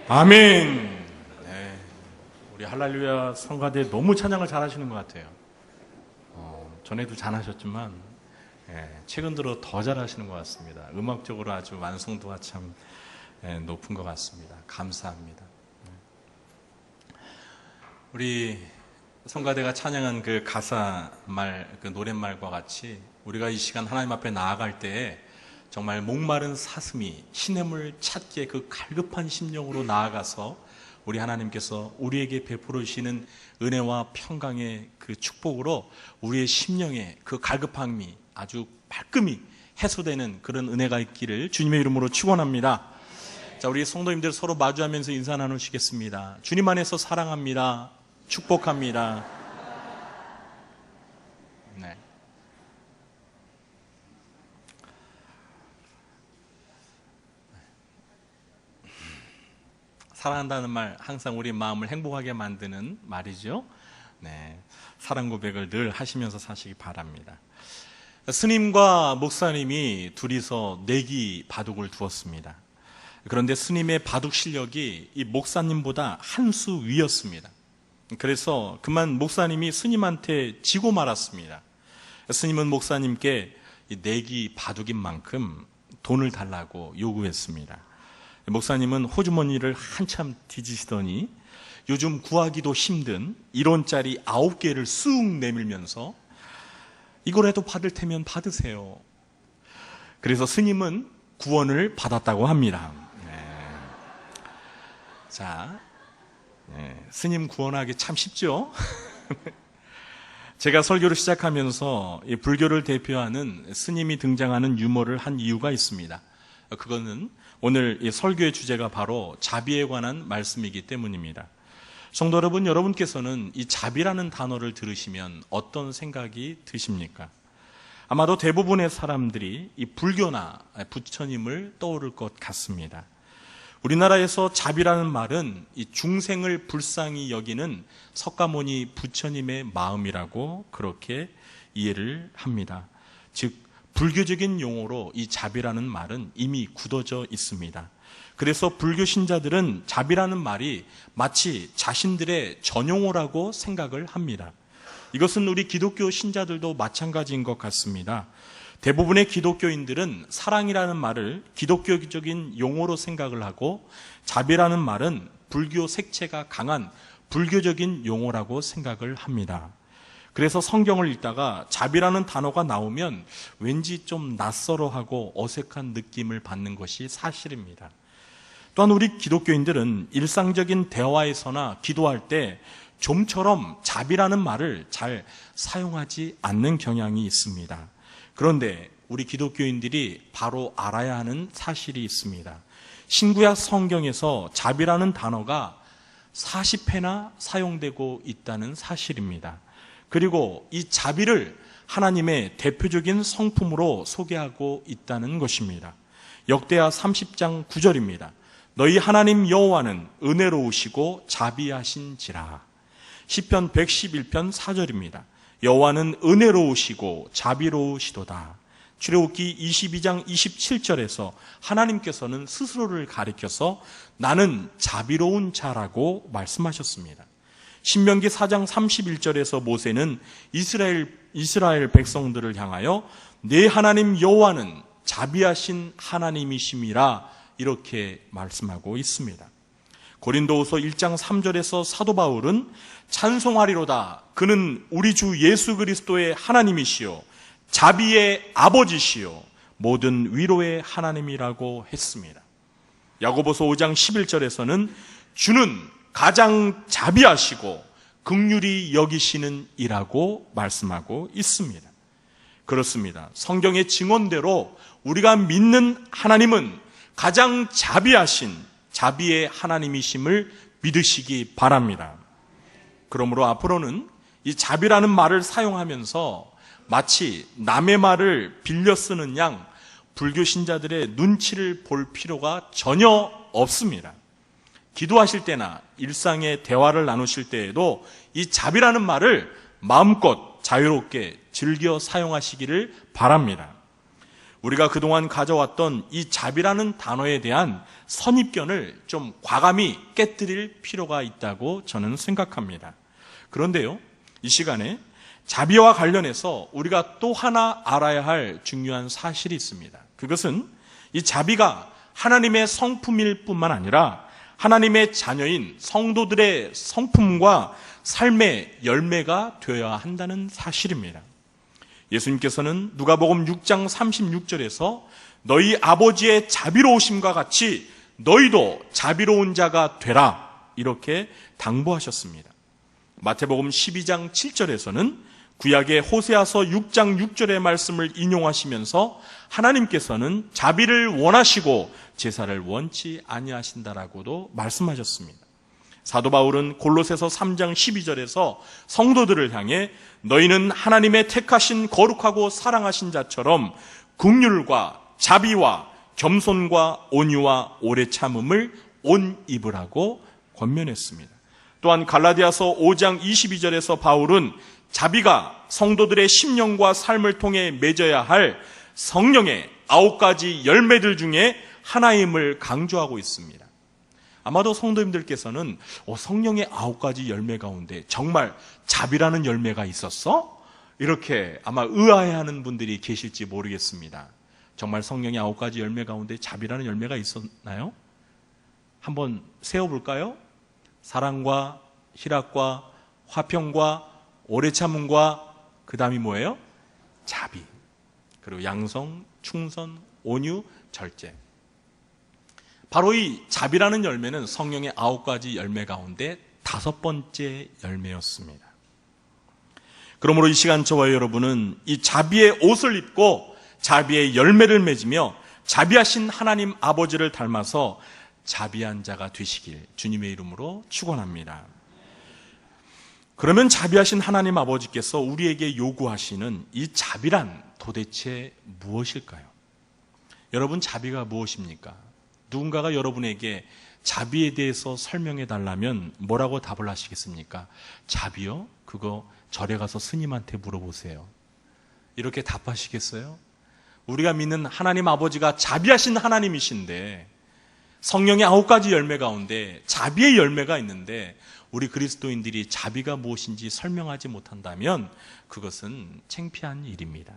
아멘. 네, 우리 할렐루야 성가대 너무 찬양을 잘하시는 것 같아요. 전에도 잘하셨지만 최근 들어 더 잘하시는 것 같습니다. 음악적으로 아주 완성도가 참 높은 것 같습니다. 감사합니다. 우리 성가대가 찬양한 그 가사 말, 그 노랫말과 같이 우리가 이 시간 하나님 앞에 나아갈 때에 정말 목마른 사슴이 시냇물 찾기에 그 갈급한 심령으로 나아가서 우리 하나님께서 우리에게 베풀어 주시는 은혜와 평강의 그 축복으로 우리의 심령의 그 갈급함이 아주 말끔히 해소되는 그런 은혜가 있기를 주님의 이름으로 축원합니다. 자, 우리 성도님들 서로 마주하면서 인사 나누시겠습니다. 주님 안에서 사랑합니다. 축복합니다. 네. 사랑한다는 말 항상 우리 마음을 행복하게 만드는 말이죠. 네, 사랑 고백을 늘 하시면서 사시기 바랍니다. 스님과 목사님이 둘이서 내기 바둑을 두었습니다. 그런데 스님의 바둑 실력이 이 목사님보다 한 수 위였습니다. 그래서 그만 목사님이 스님한테 지고 말았습니다. 스님은 목사님께 내기 바둑인 만큼 돈을 달라고 요구했습니다. 목사님은 호주머니를 한참 뒤지시더니 요즘 구하기도 힘든 1원짜리 9개를 쑥 내밀면서 이거라도 받을 테면 받으세요. 그래서 스님은 구원을 받았다고 합니다. 자, 스님 구원하기 참 쉽죠? 제가 설교를 시작하면서 이 불교를 대표하는 스님이 등장하는 유머를 한 이유가 있습니다. 그거는 오늘 이 설교의 주제가 바로 자비에 관한 말씀이기 때문입니다. 성도 여러분, 여러분께서는 이 자비라는 단어를 들으시면 어떤 생각이 드십니까? 아마도 대부분의 사람들이 이 불교나 부처님을 떠오를 것 같습니다. 우리나라에서 자비라는 말은 이 중생을 불쌍히 여기는 석가모니 부처님의 마음이라고 그렇게 이해를 합니다. 즉 불교적인 용어로 이 자비라는 말은 이미 굳어져 있습니다. 그래서 불교 신자들은 자비라는 말이 마치 자신들의 전용어라고 생각을 합니다. 이것은 우리 기독교 신자들도 마찬가지인 것 같습니다. 대부분의 기독교인들은 사랑이라는 말을 기독교적인 용어로 생각을 하고 자비라는 말은 불교 색채가 강한 불교적인 용어라고 생각을 합니다. 그래서 성경을 읽다가 자비라는 단어가 나오면 왠지 좀 낯설어하고 어색한 느낌을 받는 것이 사실입니다. 또한 우리 기독교인들은 일상적인 대화에서나 기도할 때 좀처럼 자비라는 말을 잘 사용하지 않는 경향이 있습니다. 그런데 우리 기독교인들이 바로 알아야 하는 사실이 있습니다. 신구약 성경에서 자비라는 단어가 40회나 사용되고 있다는 사실입니다. 그리고 이 자비를 하나님의 대표적인 성품으로 소개하고 있다는 것입니다. 역대하 30장 9절입니다. 너희 하나님 여호와는 은혜로우시고 자비하신지라. 시편 111편 4절입니다. 여호와는 은혜로우시고 자비로우시도다. 출애굽기 22장 27절에서 하나님께서는 스스로를 가리켜서 나는 자비로운 자라고 말씀하셨습니다. 신명기 4장 31절에서 모세는 이스라엘 백성들을 향하여 내 하나님 여호와는 자비하신 하나님이심이라 이렇게 말씀하고 있습니다. 고린도후서 1장 3절에서 사도 바울은 찬송하리로다. 그는 우리 주 예수 그리스도의 하나님이시요 자비의 아버지시요 모든 위로의 하나님이라고 했습니다. 야고보서 5장 11절에서는 주는 가장 자비하시고 긍휼히 여기시는 이라고 말씀하고 있습니다. 그렇습니다. 성경의 증언대로 우리가 믿는 하나님은 가장 자비하신 자비의 하나님이심을 믿으시기 바랍니다. 그러므로 앞으로는 이 자비라는 말을 사용하면서 마치 남의 말을 빌려 쓰는 양 불교 신자들의 눈치를 볼 필요가 전혀 없습니다. 기도하실 때나 일상의 대화를 나누실 때에도 이 자비라는 말을 마음껏 자유롭게 즐겨 사용하시기를 바랍니다. 우리가 그동안 가져왔던 이 자비라는 단어에 대한 선입견을 좀 과감히 깨뜨릴 필요가 있다고 저는 생각합니다. 그런데요, 이 시간에 자비와 관련해서 우리가 또 하나 알아야 할 중요한 사실이 있습니다. 그것은 이 자비가 하나님의 성품일 뿐만 아니라 하나님의 자녀인 성도들의 성품과 삶의 열매가 되어야 한다는 사실입니다. 예수님께서는 누가복음 6장 36절에서 너희 아버지의 자비로우심과 같이 너희도 자비로운 자가 되라 이렇게 당부하셨습니다. 마태복음 12장 7절에서는 구약의 호세아서 6장 6절의 말씀을 인용하시면서 하나님께서는 자비를 원하시고 제사를 원치 아니하신다라고도 말씀하셨습니다. 사도 바울은 골로새서 3장 12절에서 성도들을 향해 너희는 하나님의 택하신 거룩하고 사랑하신 자처럼 긍휼과 자비와 겸손과 온유와 오래 참음을 옷 입으라고 권면했습니다. 또한 갈라디아서 5장 22절에서 바울은 자비가 성도들의 심령과 삶을 통해 맺어야 할 성령의 9가지 열매들 중에 하나임을 강조하고 있습니다. 아마도 성도님들께서는 성령의 9가지 열매 가운데 정말 자비라는 열매가 있었어? 이렇게 아마 의아해하는 분들이 계실지 모르겠습니다. 정말 성령의 9가지 열매 가운데 자비라는 열매가 있었나요? 한번 세어볼까요? 사랑과 희락과 화평과 오래 참음과 그 다음이 뭐예요? 자비, 그리고 양성, 충선, 온유, 절제. 바로 이 자비라는 열매는 성령의 9가지 열매 가운데 5번째 열매였습니다. 그러므로 이 시간 저와 여러분은 이 자비의 옷을 입고 자비의 열매를 맺으며 자비하신 하나님 아버지를 닮아서 자비한 자가 되시길 주님의 이름으로 축원합니다. 그러면 자비하신 하나님 아버지께서 우리에게 요구하시는 이 자비란 도대체 무엇일까요? 여러분, 자비가 무엇입니까? 누군가가 여러분에게 자비에 대해서 설명해 달라면 뭐라고 답을 하시겠습니까? 자비요? 그거 절에 가서 스님한테 물어보세요. 이렇게 답하시겠어요? 우리가 믿는 하나님 아버지가 자비하신 하나님이신데 성령의 9가지 열매 가운데 자비의 열매가 있는데 우리 그리스도인들이 자비가 무엇인지 설명하지 못한다면 그것은 창피한 일입니다.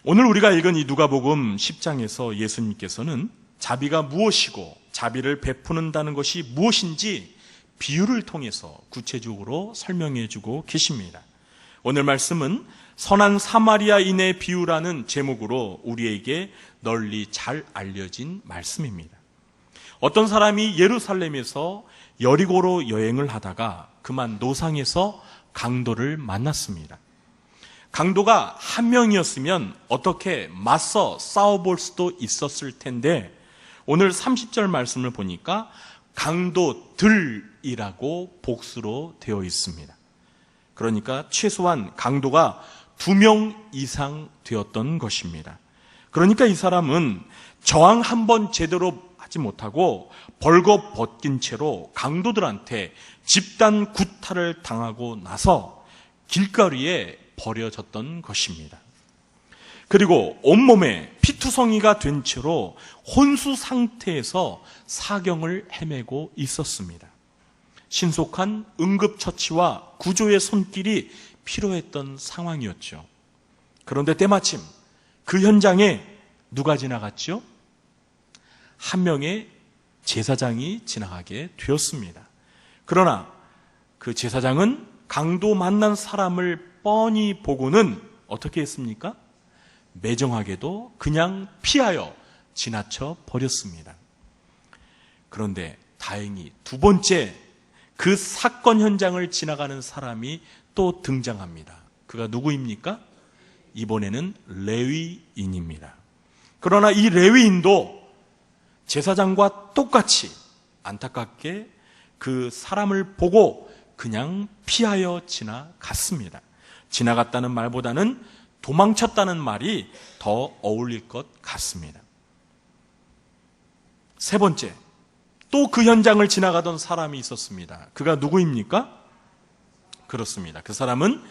오늘 우리가 읽은 이 누가복음 10장에서 예수님께서는 자비가 무엇이고 자비를 베푸는다는 것이 무엇인지 비유를 통해서 구체적으로 설명해 주고 계십니다. 오늘 말씀은 선한 사마리아인의 비유라는 제목으로 우리에게 널리 잘 알려진 말씀입니다. 어떤 사람이 예루살렘에서 여리고로 여행을 하다가 그만 노상에서 강도를 만났습니다. 강도가 한 명이었으면 어떻게 맞서 싸워볼 수도 있었을 텐데 오늘 30절 말씀을 보니까 강도들이라고 복수로 되어 있습니다. 그러니까 최소한 강도가 2명 이상 되었던 것입니다. 그러니까 이 사람은 저항 한번 제대로 하지 못하고 벌거벗긴 채로 강도들한테 집단 구타를 당하고 나서 길거리에 버려졌던 것입니다. 그리고 온몸에 피투성이가 된 채로 혼수 상태에서 사경을 헤매고 있었습니다. 신속한 응급처치와 구조의 손길이 필요했던 상황이었죠. 그런데 때마침 그 현장에 누가 지나갔죠? 한 명의 제사장이 지나가게 되었습니다. 그러나 그 제사장은 강도 만난 사람을 뻔히 보고는 어떻게 했습니까? 매정하게도 그냥 피하여 지나쳐 버렸습니다. 그런데 다행히 2번째 그 사건 현장을 지나가는 사람이 또 등장합니다. 그가 누구입니까? 이번에는 레위인입니다. 그러나 이 레위인도 제사장과 똑같이 안타깝게 그 사람을 보고 그냥 피하여 지나갔습니다. 지나갔다는 말보다는 도망쳤다는 말이 더 어울릴 것 같습니다. 3번째, 또 그 현장을 지나가던 사람이 있었습니다. 그가 누구입니까? 그렇습니다. 그 사람은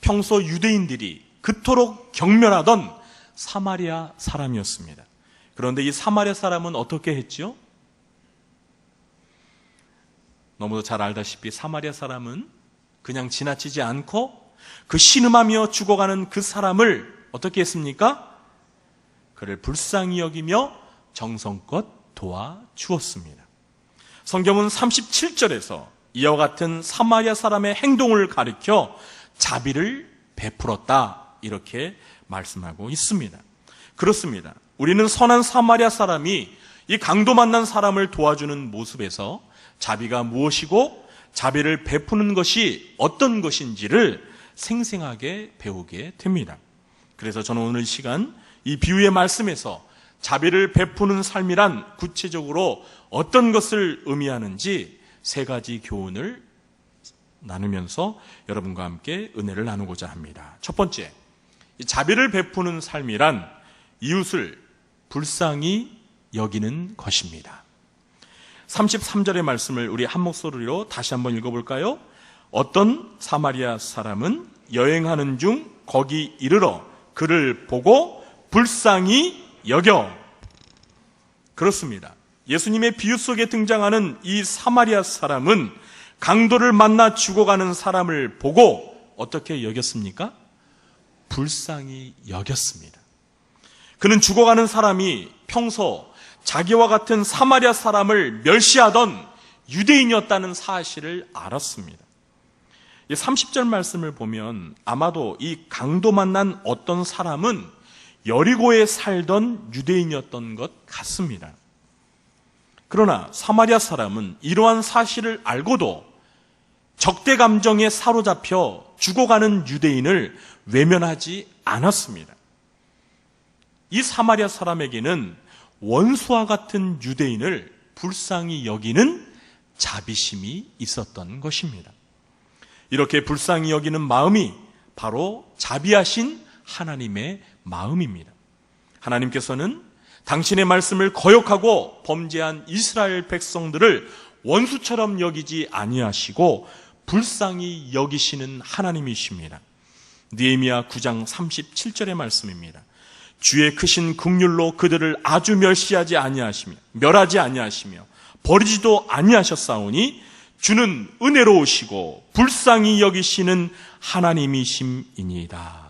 평소 유대인들이 그토록 경멸하던 사마리아 사람이었습니다. 그런데 이 사마리아 사람은 어떻게 했죠? 너무도 잘 알다시피 사마리아 사람은 그냥 지나치지 않고 그 신음하며 죽어가는 그 사람을 어떻게 했습니까? 그를 불쌍히 여기며 정성껏 도와주었습니다. 성경은 37절에서 이와 같은 사마리아 사람의 행동을 가리켜 자비를 베풀었다 이렇게 말씀하고 있습니다. 그렇습니다. 우리는 선한 사마리아 사람이 이 강도 만난 사람을 도와주는 모습에서 자비가 무엇이고 자비를 베푸는 것이 어떤 것인지를 생생하게 배우게 됩니다. 그래서 저는 오늘 시간 이 비유의 말씀에서 자비를 베푸는 삶이란 구체적으로 어떤 것을 의미하는지 세 가지 교훈을 나누면서 여러분과 함께 은혜를 나누고자 합니다. 첫 번째, 자비를 베푸는 삶이란 이웃을 불쌍히 여기는 것입니다. 33절의 말씀을 우리 한 목소리로 다시 한번 읽어볼까요? 어떤 사마리아 사람은 여행하는 중 거기 이르러 그를 보고 불쌍히 여겨. 그렇습니다. 예수님의 비유 속에 등장하는 이 사마리아 사람은 강도를 만나 죽어가는 사람을 보고 어떻게 여겼습니까? 불쌍히 여겼습니다. 그는 죽어가는 사람이 평소 자기와 같은 사마리아 사람을 멸시하던 유대인이었다는 사실을 알았습니다. 30절 말씀을 보면 아마도 이 강도 만난 어떤 사람은 여리고에 살던 유대인이었던 것 같습니다. 그러나 사마리아 사람은 이러한 사실을 알고도 적대 감정에 사로잡혀 죽어가는 유대인을 외면하지 않았습니다. 이 사마리아 사람에게는 원수와 같은 유대인을 불쌍히 여기는 자비심이 있었던 것입니다. 이렇게 불쌍히 여기는 마음이 바로 자비하신 하나님의 마음입니다. 하나님께서는 당신의 말씀을 거역하고 범죄한 이스라엘 백성들을 원수처럼 여기지 아니하시고 불쌍히 여기시는 하나님이십니다. 느헤미야 9장 37절의 말씀입니다. 주의 크신 긍휼로 그들을 아주 멸하지 아니하시며 버리지도 아니하셨사오니 주는 은혜로우시고 불쌍히 여기시는 하나님이심이니이다.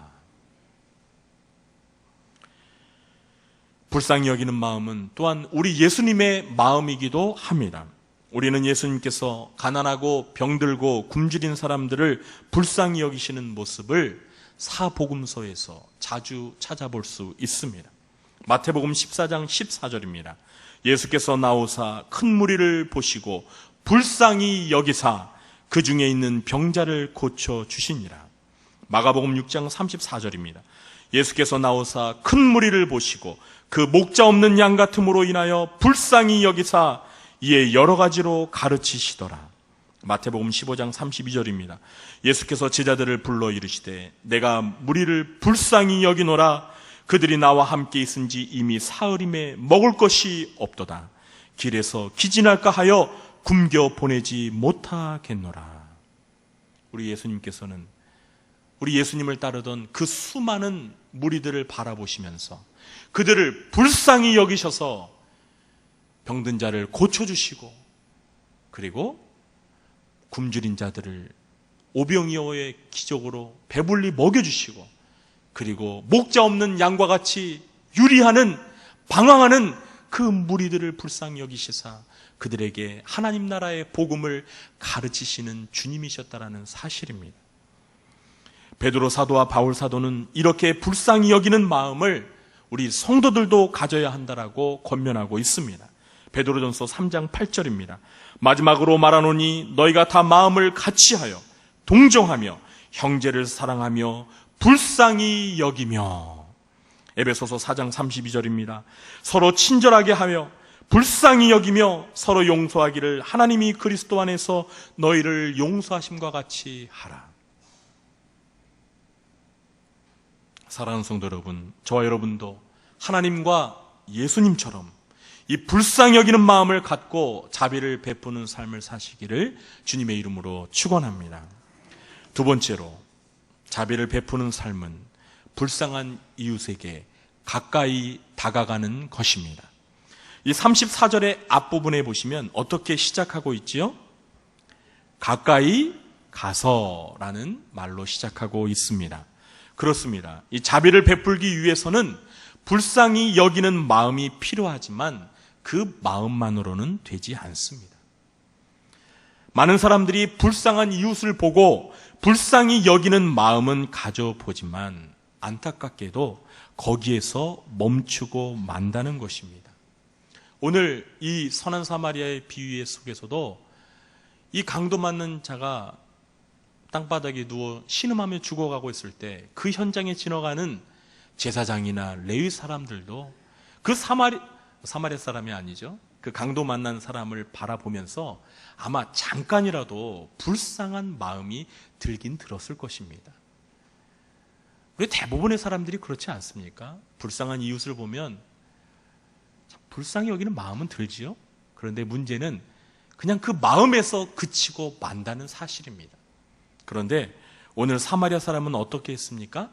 불쌍히 여기는 마음은 또한 우리 예수님의 마음이기도 합니다. 우리는 예수님께서 가난하고 병들고 굶주린 사람들을 불쌍히 여기시는 모습을 사복음서에서 자주 찾아볼 수 있습니다. 마태복음 14장 14절입니다. 예수께서 나오사 큰 무리를 보시고 불쌍히 여기사 그 중에 있는 병자를 고쳐주시니라. 마가복음 6장 34절입니다. 예수께서 나오사 큰 무리를 보시고 그 목자 없는 양 같음으로 인하여 불쌍히 여기사 이에 여러 가지로 가르치시더라. 마태복음 15장 32절입니다. 예수께서 제자들을 불러 이르시되 내가 무리를 불쌍히 여기노라. 그들이 나와 함께 있은지 이미 사흘임에 먹을 것이 없도다. 길에서 기진할까 하여 굶겨 보내지 못하겠노라. 우리 예수님께서는 우리 예수님을 따르던 그 수많은 무리들을 바라보시면서 그들을 불쌍히 여기셔서 병든 자를 고쳐주시고 그리고 굶주린 자들을 오병이어의 기적으로 배불리 먹여주시고 그리고 목자 없는 양과 같이 유리하는 방황하는 그 무리들을 불쌍히 여기시사 그들에게 하나님 나라의 복음을 가르치시는 주님이셨다라는 사실입니다. 베드로 사도와 바울 사도는 이렇게 불쌍히 여기는 마음을 우리 성도들도 가져야 한다라고 권면하고 있습니다. 베드로전서 3장 8절입니다. 마지막으로 말하노니 너희가 다 마음을 같이하여 동정하며 형제를 사랑하며 불쌍히 여기며. 에베소서 4장 32절입니다. 서로 친절하게 하며 불쌍히 여기며 서로 용서하기를 하나님이 그리스도 안에서 너희를 용서하심과 같이 하라. 사랑하는 성도 여러분, 저와 여러분도 하나님과 예수님처럼 이 불쌍히 여기는 마음을 갖고 자비를 베푸는 삶을 사시기를 주님의 이름으로 축원합니다. 두 번째로, 자비를 베푸는 삶은 불쌍한 이웃에게 가까이 다가가는 것입니다. 이 34절의 앞부분에 보시면 어떻게 시작하고 있지요? 가까이 가서라는 말로 시작하고 있습니다. 그렇습니다. 이 자비를 베풀기 위해서는 불쌍히 여기는 마음이 필요하지만 그 마음만으로는 되지 않습니다. 많은 사람들이 불쌍한 이웃을 보고 불쌍히 여기는 마음은 가져보지만 안타깝게도 거기에서 멈추고 만다는 것입니다. 오늘 이 선한 사마리아의 비유 속에서도 이 강도 맞는 자가 땅바닥에 누워 신음하며 죽어가고 있을 때 그 현장에 지나가는 제사장이나 레위 사람들도 그 사마리아 사람이 아니죠. 그 강도 만난 사람을 바라보면서 아마 잠깐이라도 불쌍한 마음이 들긴 들었을 것입니다. 우리 대부분의 사람들이 그렇지 않습니까? 불쌍한 이웃을 보면 불쌍히 여기는 마음은 들지요. 그런데 문제는 그냥 그 마음에서 그치고 만다는 사실입니다. 그런데 오늘 사마리아 사람은 어떻게 했습니까?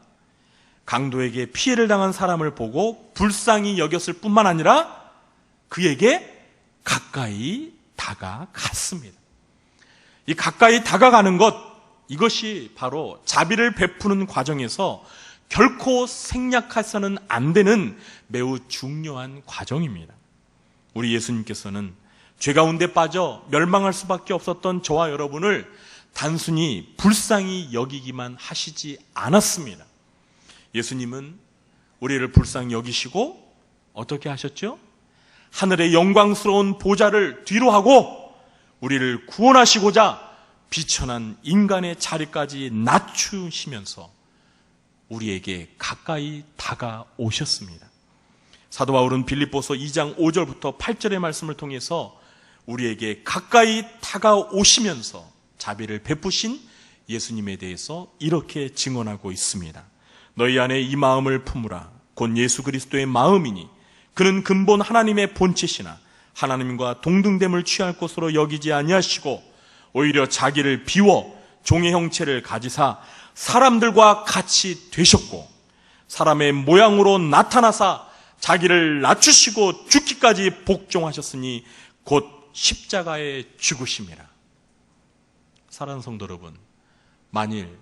강도에게 피해를 당한 사람을 보고 불쌍히 여겼을 뿐만 아니라 그에게 가까이 다가갔습니다. 이 가까이 다가가는 것, 이것이 바로 자비를 베푸는 과정에서 결코 생략해서는 안 되는 매우 중요한 과정입니다. 우리 예수님께서는 죄 가운데 빠져 멸망할 수밖에 없었던 저와 여러분을 단순히 불쌍히 여기기만 하시지 않았습니다. 예수님은 우리를 불쌍히 여기시고 어떻게 하셨죠? 하늘의 영광스러운 보좌를 뒤로 하고 우리를 구원하시고자 비천한 인간의 자리까지 낮추시면서 우리에게 가까이 다가오셨습니다. 사도 바울은 빌립보서 2장 5절부터 8절의 말씀을 통해서 우리에게 가까이 다가오시면서 자비를 베푸신 예수님에 대해서 이렇게 증언하고 있습니다. 너희 안에 이 마음을 품으라. 곧 예수 그리스도의 마음이니 그는 근본 하나님의 본체시나 하나님과 동등됨을 취할 것으로 여기지 아니하시고 오히려 자기를 비워 종의 형체를 가지사 사람들과 같이 되셨고 사람의 모양으로 나타나사 자기를 낮추시고 죽기까지 복종하셨으니 곧 십자가에 죽으심이라. 사랑하는 성도 여러분, 만일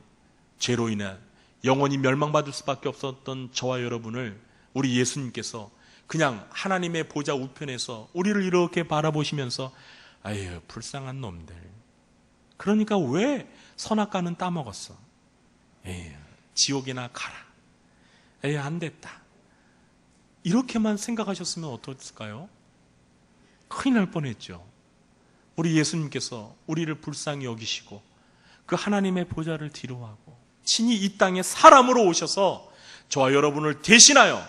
죄로 인해 영원히 멸망받을 수밖에 없었던 저와 여러분을 우리 예수님께서 그냥 하나님의 보좌 우편에서 우리를 이렇게 바라보시면서 아유 불쌍한 놈들, 그러니까 왜 선악과는 따먹었어? 에이, 지옥이나 가라. 에이, 안 됐다. 이렇게만 생각하셨으면 어떻을까요? 큰일 날 뻔했죠. 우리 예수님께서 우리를 불쌍히 여기시고 그 하나님의 보좌를 뒤로하고 친히 이 땅에 사람으로 오셔서 저와 여러분을 대신하여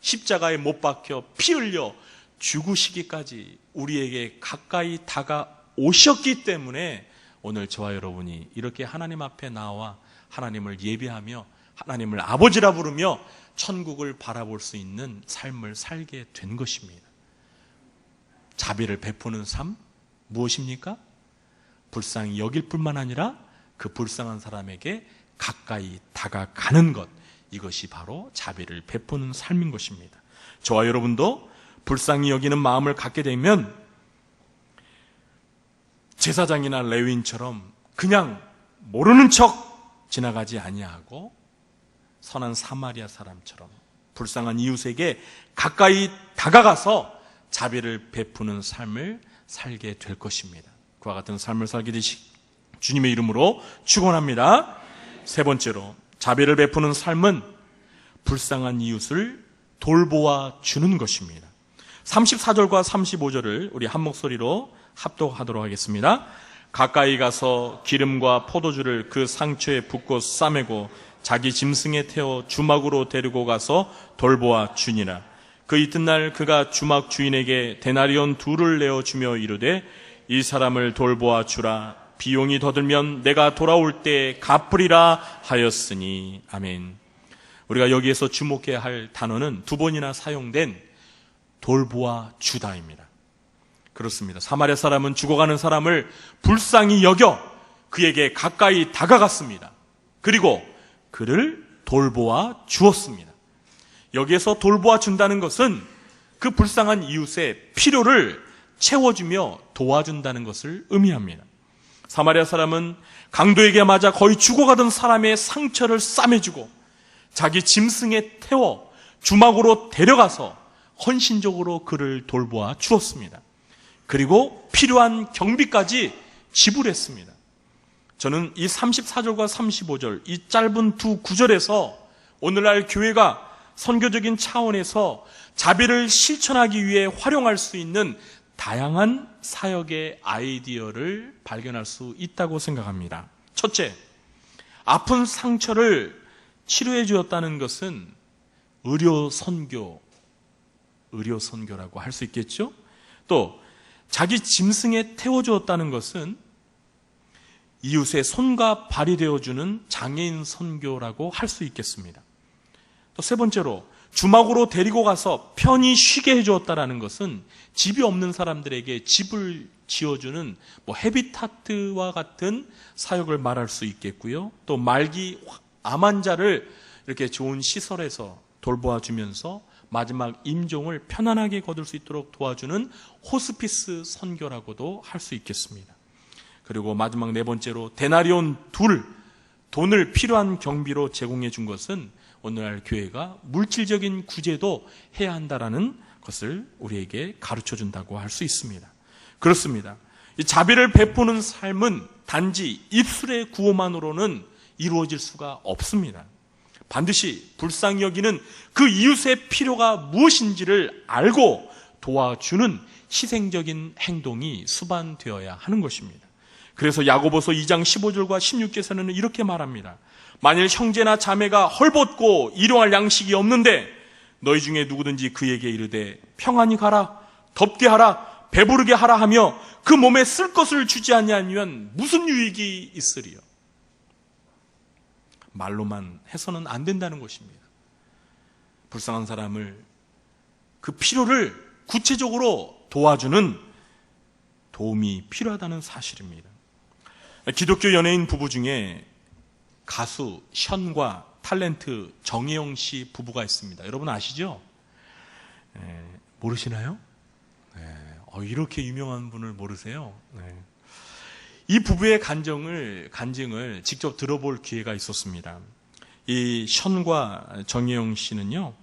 십자가에 못 박혀 피 흘려 죽으시기까지 우리에게 가까이 다가오셨기 때문에 오늘 저와 여러분이 이렇게 하나님 앞에 나와 하나님을 예배하며 하나님을 아버지라 부르며 천국을 바라볼 수 있는 삶을 살게 된 것입니다. 자비를 베푸는 삶 무엇입니까? 불쌍히 여길 뿐만 아니라 그 불쌍한 사람에게 가까이 다가가는 것, 이것이 바로 자비를 베푸는 삶인 것입니다. 저와 여러분도 불쌍히 여기는 마음을 갖게 되면 제사장이나 레위인처럼 그냥 모르는 척 지나가지 아니하고 선한 사마리아 사람처럼 불쌍한 이웃에게 가까이 다가가서 자비를 베푸는 삶을 살게 될 것입니다. 그와 같은 삶을 살게 되시 주님의 이름으로 축원합니다. 세 번째로, 자비를 베푸는 삶은 불쌍한 이웃을 돌보아 주는 것입니다. 34절과 35절을 우리 한 목소리로 합독하도록 하겠습니다. 가까이 가서 기름과 포도주를 그 상처에 붓고 싸매고 자기 짐승에 태워 주막으로 데리고 가서 돌보아 주니라. 그 이튿날 그가 주막 주인에게 데나리온 2를 내어주며 이르되 이 사람을 돌보아 주라. 비용이 더 들면 내가 돌아올 때 갚으리라 하였으니. 아멘. 우리가 여기에서 주목해야 할 단어는 2번이나 사용된 돌보아 주다입니다. 그렇습니다. 사마리아 사람은 죽어가는 사람을 불쌍히 여겨 그에게 가까이 다가갔습니다. 그리고 그를 돌보아 주었습니다. 여기에서 돌보아 준다는 것은 그 불쌍한 이웃의 필요를 채워주며 도와준다는 것을 의미합니다. 사마리아 사람은 강도에게 맞아 거의 죽어가던 사람의 상처를 싸매주고 자기 짐승에 태워 주막으로 데려가서 헌신적으로 그를 돌보아 주었습니다. 그리고 필요한 경비까지 지불했습니다. 저는 이 34절과 35절, 이 짧은 2 구절에서 오늘날 교회가 선교적인 차원에서 자비를 실천하기 위해 활용할 수 있는 다양한 사역의 아이디어를 발견할 수 있다고 생각합니다. 첫째, 아픈 상처를 치료해 주었다는 것은 의료선교라고 할 수 있겠죠? 또 자기 짐승에 태워주었다는 것은 이웃의 손과 발이 되어주는 장애인 선교라고 할 수 있겠습니다. 또 세 번째로 주막으로 데리고 가서 편히 쉬게 해주었다는 것은 집이 없는 사람들에게 집을 지어주는 헤비타트와 같은 사역을 말할 수 있겠고요. 또 말기 암 환자를 이렇게 좋은 시설에서 돌보아주면서 마지막 임종을 편안하게 거둘 수 있도록 도와주는 호스피스 선교라고도 할 수 있겠습니다. 그리고 마지막 네 번째로 데나리온 돈을 필요한 경비로 제공해 준 것은 오늘날 교회가 물질적인 구제도 해야 한다라는 것을 우리에게 가르쳐 준다고 할 수 있습니다. 그렇습니다. 이 자비를 베푸는 삶은 단지 입술의 구호만으로는 이루어질 수가 없습니다. 반드시 불쌍히 여기는 그 이웃의 필요가 무엇인지를 알고 도와주는 희생적인 행동이 수반되어야 하는 것입니다. 그래서 야고보서 2장 15절과 16절에서는 이렇게 말합니다. 만일 형제나 자매가 헐벗고 일용할 양식이 없는데 너희 중에 누구든지 그에게 이르되 평안히 가라, 덥게 하라, 배부르게 하라 하며 그 몸에 쓸 것을 주지 아니하면 무슨 유익이 있으리요? 말로만 해서는 안 된다는 것입니다. 불쌍한 사람을, 그 필요를 구체적으로 도와주는 도움이 필요하다는 사실입니다. 기독교 연예인 부부 중에 가수 션과 탤런트 정혜영 씨 부부가 있습니다. 여러분 아시죠? 모르시나요? 이렇게 유명한 분을 모르세요? 이 부부의 간증을 직접 들어볼 기회가 있었습니다. 이 션과 정혜영 씨는요,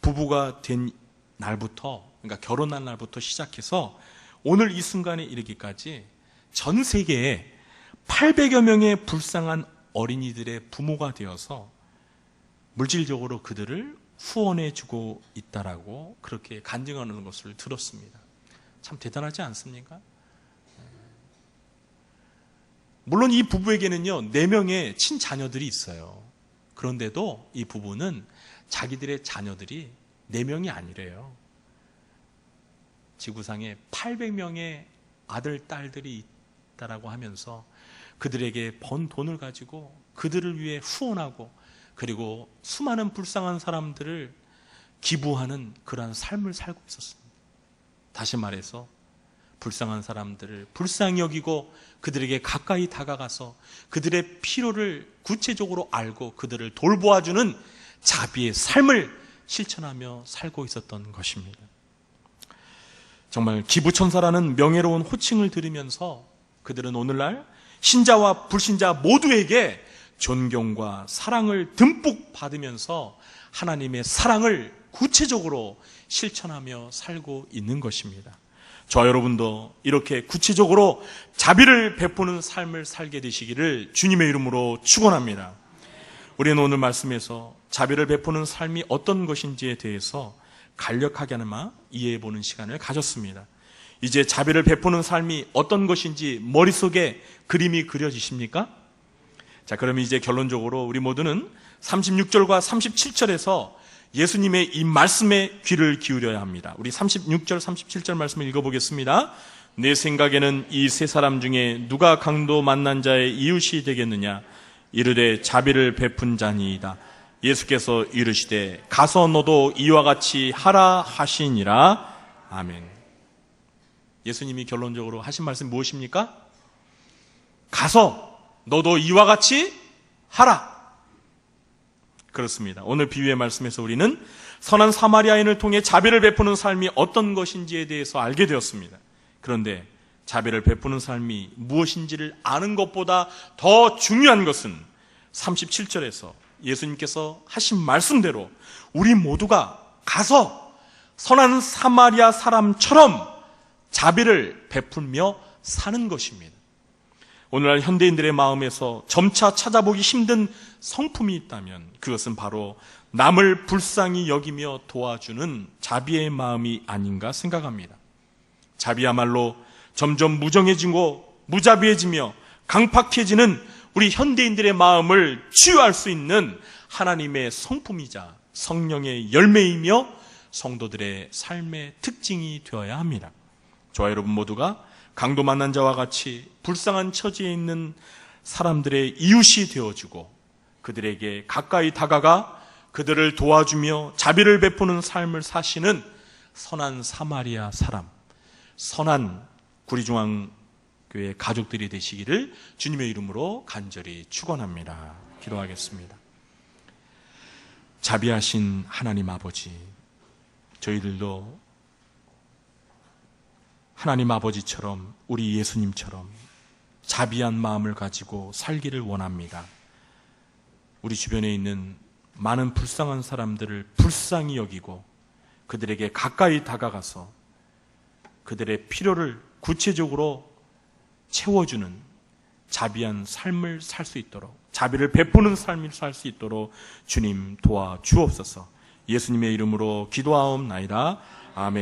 부부가 된 날부터, 그러니까 결혼한 날부터 시작해서 오늘 이 순간에 이르기까지 전 세계에 800여 명의 불쌍한 어린이들의 부모가 되어서 물질적으로 그들을 후원해주고 있다라고 그렇게 간증하는 것을 들었습니다. 참 대단하지 않습니까? 물론 이 부부에게는요 4명의 친자녀들이 있어요. 그런데도 이 부부는 자기들의 자녀들이 4명이 아니래요. 지구상에 800명의 아들, 딸들이 있다라고 하면서 그들에게 번 돈을 가지고 그들을 위해 후원하고 그리고 수많은 불쌍한 사람들을 기부하는 그러한 삶을 살고 있었습니다. 다시 말해서 불쌍한 사람들을 불쌍히 여기고 그들에게 가까이 다가가서 그들의 필요를 구체적으로 알고 그들을 돌보아주는 자비의 삶을 실천하며 살고 있었던 것입니다. 정말 기부천사라는 명예로운 호칭을 들으면서 그들은 오늘날 신자와 불신자 모두에게 존경과 사랑을 듬뿍 받으면서 하나님의 사랑을 구체적으로 실천하며 살고 있는 것입니다. 저와 여러분도 이렇게 구체적으로 자비를 베푸는 삶을 살게 되시기를 주님의 이름으로 축원합니다. 우리는 오늘 말씀에서 자비를 베푸는 삶이 어떤 것인지에 대해서 간략하게나마 이해해보는 시간을 가졌습니다. 이제 자비를 베푸는 삶이 어떤 것인지 머릿속에 그림이 그려지십니까? 자, 그럼 이제 결론적으로 우리 모두는 36절과 37절에서 예수님의 이 말씀에 귀를 기울여야 합니다. 우리 36절, 37절 말씀을 읽어보겠습니다. 내 생각에는 이 세 사람 중에 누가 강도 만난 자의 이웃이 되겠느냐? 이르되 자비를 베푼 자니이다. 예수께서 이르시되 가서 너도 이와 같이 하라 하시니라. 아멘. 예수님이 결론적으로 하신 말씀 무엇입니까? 가서 너도 이와 같이 하라. 그렇습니다. 오늘 비유의 말씀에서 우리는 선한 사마리아인을 통해 자비를 베푸는 삶이 어떤 것인지에 대해서 알게 되었습니다. 그런데 자비를 베푸는 삶이 무엇인지를 아는 것보다 더 중요한 것은 37절에서 예수님께서 하신 말씀대로 우리 모두가 가서 선한 사마리아 사람처럼 자비를 베풀며 사는 것입니다. 오늘날 현대인들의 마음에서 점차 찾아보기 힘든 성품이 있다면 그것은 바로 남을 불쌍히 여기며 도와주는 자비의 마음이 아닌가 생각합니다. 자비야말로 점점 무정해지고 무자비해지며 강팍해지는 우리 현대인들의 마음을 치유할 수 있는 하나님의 성품이자 성령의 열매이며 성도들의 삶의 특징이 되어야 합니다. 저와 여러분 모두가 강도 만난 자와 같이 불쌍한 처지에 있는 사람들의 이웃이 되어주고 그들에게 가까이 다가가 그들을 도와주며 자비를 베푸는 삶을 사시는 선한 사마리아 사람, 선한 구리중앙교회 가족들이 되시기를 주님의 이름으로 간절히 축원합니다. 기도하겠습니다. 자비하신 하나님 아버지, 저희들도 하나님 아버지처럼 우리 예수님처럼 자비한 마음을 가지고 살기를 원합니다. 우리 주변에 있는 많은 불쌍한 사람들을 불쌍히 여기고 그들에게 가까이 다가가서 그들의 필요를 구체적으로 채워주는 자비한 삶을 살 수 있도록, 자비를 베푸는 삶을 살 수 있도록 주님 도와주옵소서. 예수님의 이름으로 기도하옵나이다. 아멘.